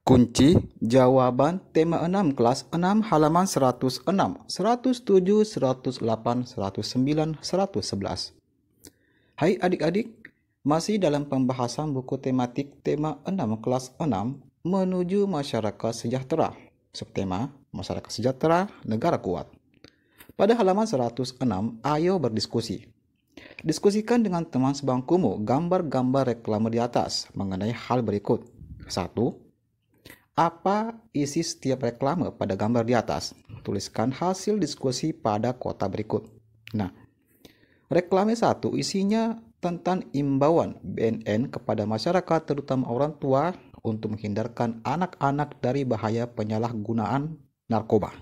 Kunci jawaban tema 6 kelas 6 halaman 106, 107, 108, 109, 111. Hai adik-adik, masih dalam pembahasan buku tematik tema 6 kelas 6 menuju masyarakat sejahtera. Subtema masyarakat sejahtera, negara kuat. Pada halaman 106, ayo berdiskusi. Diskusikan dengan teman sebangkumu gambar-gambar reklame di atas mengenai hal berikut. 1. Apa isi setiap reklame pada gambar di atas? Tuliskan hasil diskusi pada kotak berikut. Nah, reklame 1 isinya tentang imbauan BNN kepada masyarakat terutama orang tua untuk menghindarkan anak-anak dari bahaya penyalahgunaan narkoba.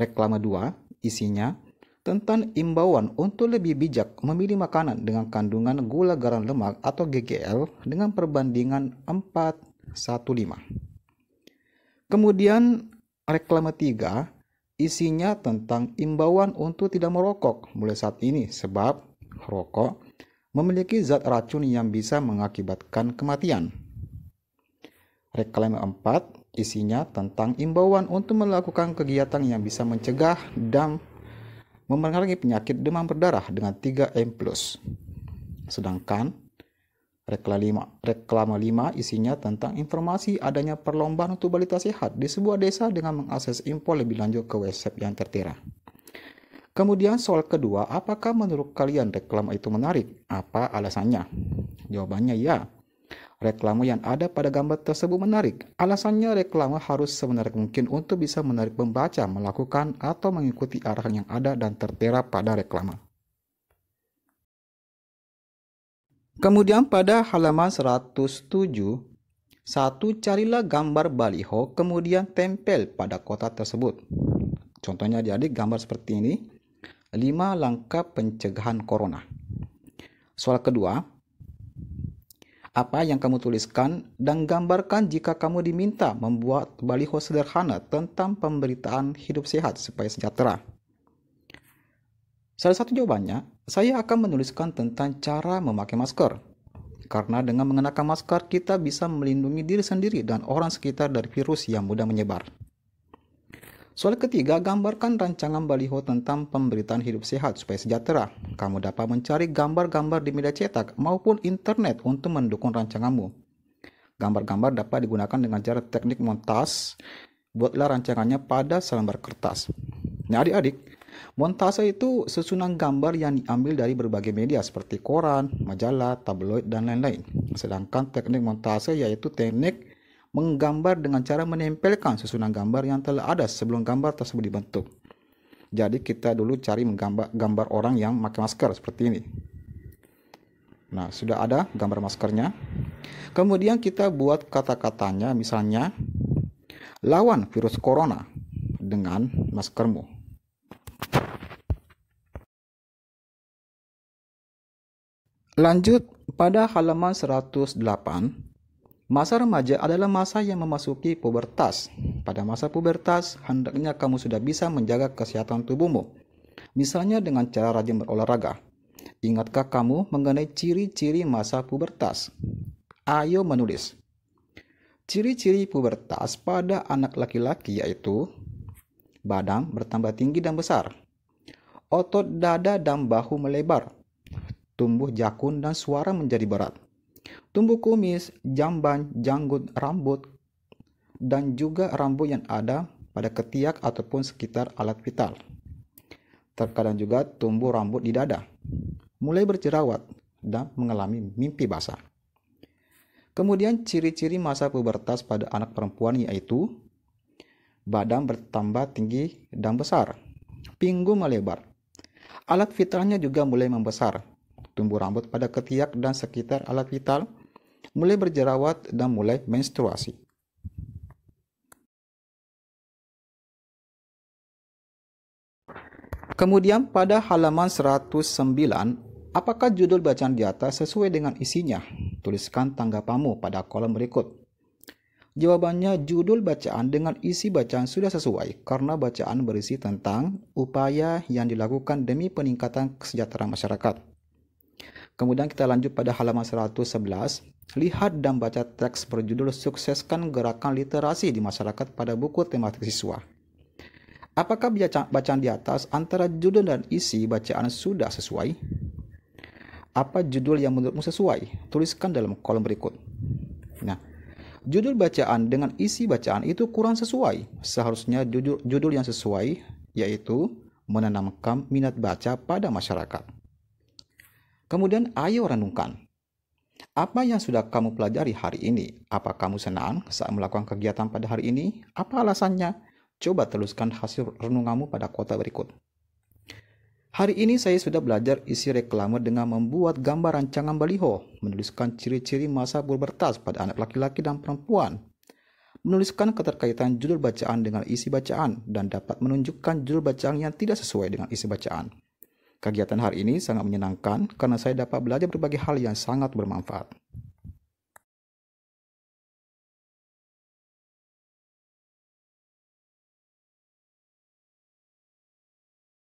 Reklame 2 isinya tentang imbauan untuk lebih bijak memilih makanan dengan kandungan gula garam lemak atau GGL dengan perbandingan 4:1:5. Kemudian reklame 3 isinya tentang imbauan untuk tidak merokok mulai saat ini sebab rokok memiliki zat racun yang bisa mengakibatkan kematian. Reklame 4 isinya tentang imbauan untuk melakukan kegiatan yang bisa mencegah dan memerangi penyakit demam berdarah dengan 3M+. Sedangkan reklame 5 isinya tentang informasi adanya perlombaan untuk balita sehat di sebuah desa dengan mengakses info lebih lanjut ke website yang tertera. Kemudian soal kedua, apakah menurut kalian reklame itu menarik? Apa alasannya? Jawabannya ya. Reklame yang ada pada gambar tersebut menarik. Alasannya reklame harus semenarik mungkin untuk bisa menarik pembaca melakukan atau mengikuti arahan yang ada dan tertera pada reklame. Kemudian pada halaman 107, 1. Carilah gambar baliho kemudian tempel pada kotak tersebut. Contohnya adik-adik gambar seperti ini. 5 langkah pencegahan corona. Soal kedua, apa yang kamu tuliskan dan gambarkan jika kamu diminta membuat baliho sederhana tentang pemberitaan hidup sehat supaya sejahtera. Salah satu jawabannya, saya akan menuliskan tentang cara memakai masker. Karena dengan mengenakan masker, kita bisa melindungi diri sendiri dan orang sekitar dari virus yang mudah menyebar. Soal ketiga, gambarkan rancangan baliho tentang pemberitaan hidup sehat supaya sejahtera. Kamu dapat mencari gambar-gambar di media cetak maupun internet untuk mendukung rancanganmu. Gambar-gambar dapat digunakan dengan cara teknik montas. Buatlah rancangannya pada selembar kertas. Nah adik-adik, montase itu susunan gambar yang diambil dari berbagai media seperti koran, majalah, tabloid, dan lain-lain. Sedangkan teknik montase yaitu teknik menggambar dengan cara menempelkan susunan gambar yang telah ada sebelum gambar tersebut dibentuk. Jadi kita dulu cari gambar orang yang pakai masker seperti ini. Nah, sudah ada gambar maskernya. Kemudian kita buat kata-katanya, misalnya lawan virus corona dengan maskermu. Lanjut pada halaman 108. Masa remaja adalah masa yang memasuki pubertas. Pada masa pubertas, hendaknya kamu sudah bisa menjaga kesehatan tubuhmu. Misalnya dengan cara rajin berolahraga. Ingatkah kamu mengenai ciri-ciri masa pubertas? Ayo menulis. Ciri-ciri pubertas pada anak laki-laki yaitu badan bertambah tinggi dan besar, otot dada dan bahu melebar, tumbuh jakun dan suara menjadi berat, tumbuh kumis, jamban, janggut, rambut, dan juga rambut yang ada pada ketiak ataupun sekitar alat vital. Terkadang juga tumbuh rambut di dada, mulai berjerawat, dan mengalami mimpi basah. Kemudian ciri-ciri masa pubertas pada anak perempuan yaitu badan bertambah tinggi dan besar, pinggung melebar, alat vitalnya juga mulai membesar, tumbuh rambut pada ketiak dan sekitar alat vital, mulai berjerawat dan mulai menstruasi. Kemudian pada halaman 109, apakah judul bacaan di atas sesuai dengan isinya? Tuliskan tanggapanmu pada kolom berikut. Jawabannya judul bacaan dengan isi bacaan sudah sesuai karena bacaan berisi tentang upaya yang dilakukan demi peningkatan kesejahteraan masyarakat. Kemudian kita lanjut pada halaman 111. Lihat dan baca teks berjudul Sukseskan Gerakan Literasi di Masyarakat pada buku tematik siswa. Apakah bacaan di atas antara judul dan isi bacaan sudah sesuai? Apa judul yang menurutmu sesuai? Tuliskan dalam kolom berikut. Nah, judul bacaan dengan isi bacaan itu kurang sesuai. Seharusnya judul yang sesuai yaitu menanamkan minat baca pada masyarakat. Kemudian ayo renungkan. Apa yang sudah kamu pelajari hari ini? Apa kamu senang saat melakukan kegiatan pada hari ini? Apa alasannya? Coba tuliskan hasil renunganmu pada kotak berikut. Hari ini saya sudah belajar isi reklame dengan membuat gambar rancangan baliho, menuliskan ciri-ciri masa pubertas pada anak laki-laki dan perempuan, menuliskan keterkaitan judul bacaan dengan isi bacaan, dan dapat menunjukkan judul bacaan yang tidak sesuai dengan isi bacaan. Kegiatan hari ini sangat menyenangkan karena saya dapat belajar berbagai hal yang sangat bermanfaat.